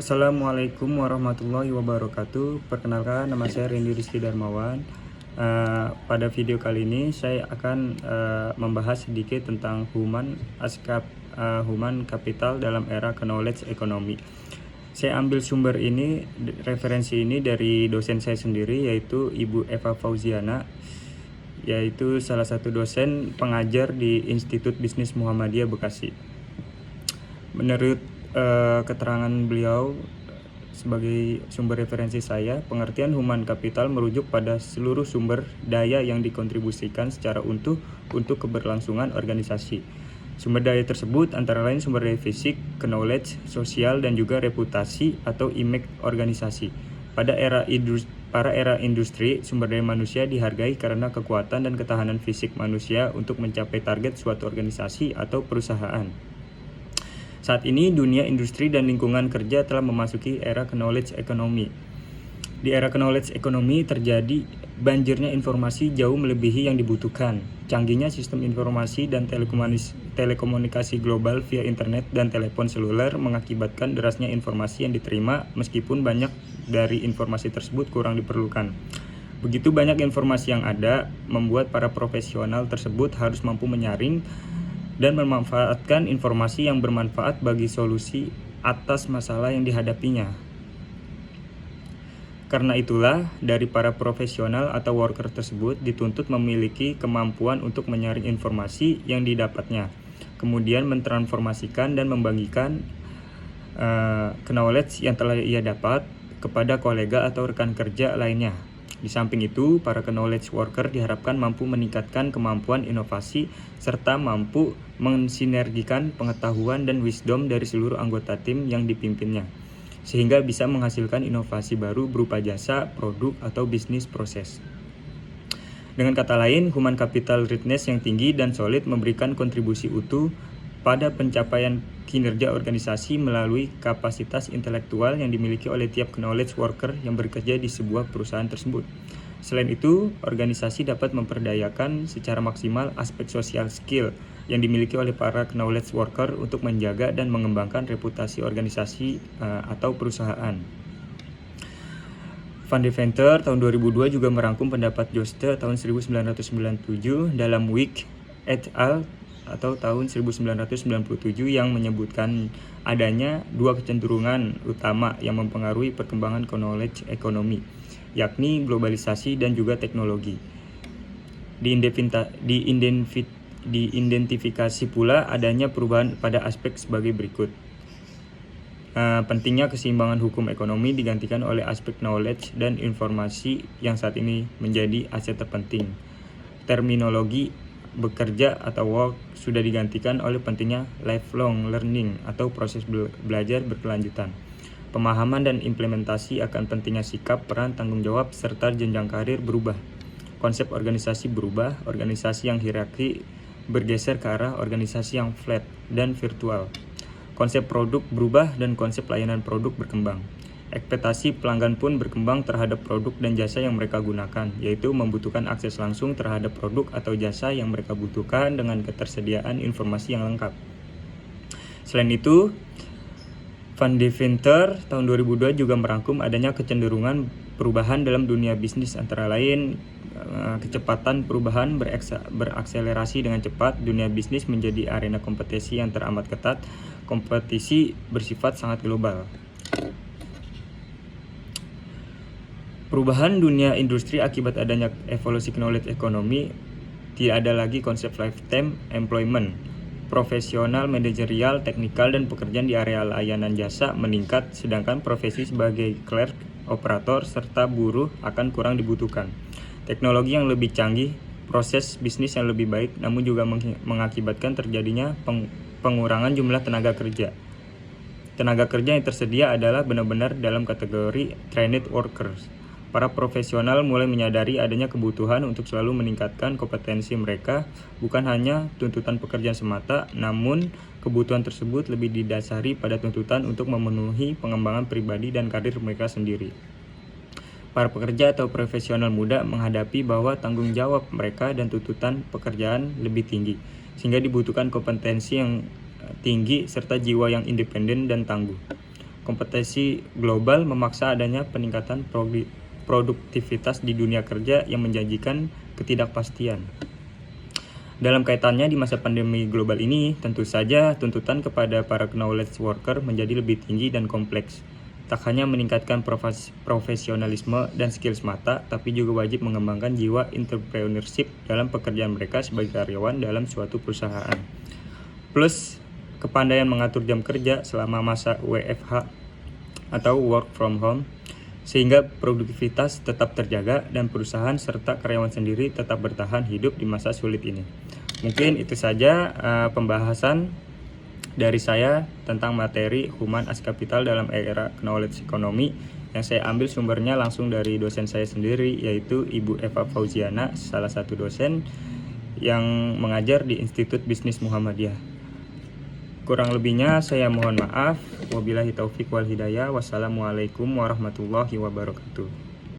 Assalamualaikum warahmatullahi wabarakatuh. Perkenalkan, nama saya Rendy Rizky Darmawan. Pada video kali ini saya akan membahas sedikit tentang human capital dalam era knowledge economy. Saya ambil sumber ini, referensi ini dari dosen saya sendiri, yaitu Ibu Eva Fauziana, yaitu salah satu dosen pengajar di Institut Bisnis Muhammadiyah Bekasi. Menurut keterangan beliau sebagai sumber referensi saya, pengertian human capital merujuk pada seluruh sumber daya yang dikontribusikan secara utuh untuk keberlangsungan organisasi. Sumber daya tersebut antara lain sumber daya fisik, knowledge, sosial, dan juga reputasi atau image organisasi. Pada era industri, sumber daya manusia dihargai karena kekuatan dan ketahanan fisik manusia untuk mencapai target suatu organisasi atau perusahaan. Saat ini dunia industri dan lingkungan kerja telah memasuki era knowledge economy. Di era knowledge economy terjadi banjirnya informasi jauh melebihi yang dibutuhkan. Canggihnya sistem informasi dan telekomunikasi global via internet dan telepon seluler mengakibatkan derasnya informasi yang diterima, meskipun banyak dari informasi tersebut kurang diperlukan. Begitu banyak informasi yang ada, membuat para profesional tersebut harus mampu menyaring dan memanfaatkan informasi yang bermanfaat bagi solusi atas masalah yang dihadapinya. Karena itulah, dari para profesional atau worker tersebut dituntut memiliki kemampuan untuk menyaring informasi yang didapatnya, kemudian mentransformasikan dan membagikan knowledge yang telah ia dapat kepada kolega atau rekan kerja lainnya. Di samping itu, para knowledge worker diharapkan mampu meningkatkan kemampuan inovasi serta mampu mensinergikan pengetahuan dan wisdom dari seluruh anggota tim yang dipimpinnya, sehingga bisa menghasilkan inovasi baru berupa jasa, produk, atau bisnis proses. Dengan kata lain, human capital readiness yang tinggi dan solid memberikan kontribusi utuh pada pencapaian kinerja organisasi melalui kapasitas intelektual yang dimiliki oleh tiap knowledge worker yang bekerja di sebuah perusahaan tersebut. Selain itu, organisasi dapat memperdayakan secara maksimal aspek social skill yang dimiliki oleh para knowledge worker untuk menjaga dan mengembangkan reputasi organisasi atau perusahaan. Van Deventer tahun 2002 juga merangkum pendapat Joste tahun 1997 dalam Wick et al. Atau tahun 1997 yang menyebutkan adanya dua kecenderungan utama yang mempengaruhi perkembangan knowledge economy, yakni globalisasi dan juga teknologi. Diidentifikasi pula adanya perubahan pada aspek sebagai berikut. Pentingnya keseimbangan hukum ekonomi digantikan oleh aspek knowledge dan informasi yang saat ini menjadi aset terpenting. Terminologi bekerja atau work sudah digantikan oleh pentingnya lifelong learning atau proses belajar berkelanjutan. Pemahaman dan implementasi akan pentingnya sikap, peran, tanggung jawab, serta jenjang karir berubah. Konsep organisasi berubah, organisasi yang hierarki bergeser ke arah organisasi yang flat dan virtual. Konsep produk berubah dan konsep layanan produk berkembang. Ekspektasi pelanggan pun berkembang terhadap produk dan jasa yang mereka gunakan, yaitu membutuhkan akses langsung terhadap produk atau jasa yang mereka butuhkan dengan ketersediaan informasi yang lengkap. Selain itu, Van Deventer tahun 2002 juga merangkum adanya kecenderungan perubahan dalam dunia bisnis, antara lain kecepatan perubahan berakselerasi dengan cepat. Dunia bisnis menjadi arena kompetisi yang teramat ketat. Kompetisi bersifat sangat global. Perubahan dunia industri akibat adanya evolusi knowledge economy, tidak ada lagi konsep lifetime employment. Profesional, manajerial, teknikal, dan pekerjaan di area layanan jasa meningkat, sedangkan profesi sebagai clerk, operator, serta buruh akan kurang dibutuhkan. Teknologi yang lebih canggih, proses bisnis yang lebih baik, namun juga mengakibatkan terjadinya pengurangan jumlah tenaga kerja. Tenaga kerja yang tersedia adalah benar-benar dalam kategori trained workers. Para profesional mulai menyadari adanya kebutuhan untuk selalu meningkatkan kompetensi mereka, bukan hanya tuntutan pekerjaan semata, namun kebutuhan tersebut lebih didasari pada tuntutan untuk memenuhi pengembangan pribadi dan karir mereka sendiri. Para pekerja atau profesional muda menghadapi bahwa tanggung jawab mereka dan tuntutan pekerjaan lebih tinggi, sehingga dibutuhkan kompetensi yang tinggi serta jiwa yang independen dan tangguh. Kompetisi global memaksa adanya peningkatan produktivitas di dunia kerja yang menjanjikan ketidakpastian. Dalam kaitannya di masa pandemi global ini, tentu saja tuntutan kepada para knowledge worker menjadi lebih tinggi dan kompleks. Tak hanya meningkatkan profesionalisme dan skill semata, tapi juga wajib mengembangkan jiwa entrepreneurship dalam pekerjaan mereka sebagai karyawan dalam suatu perusahaan. Plus, kepandaian mengatur jam kerja selama masa WFH atau work from home, sehingga produktivitas tetap terjaga dan perusahaan serta karyawan sendiri tetap bertahan hidup di masa sulit ini. Mungkin itu saja pembahasan dari saya tentang materi Human as Capital dalam era knowledge economy yang saya ambil sumbernya langsung dari dosen saya sendiri, yaitu Ibu Eva Fauziana, salah satu dosen yang mengajar di Institut Bisnis Muhammadiyah. Kurang lebihnya saya mohon maaf. Wabillahi taufik wal hidayah. Wassalamualaikum warahmatullahi wabarakatuh.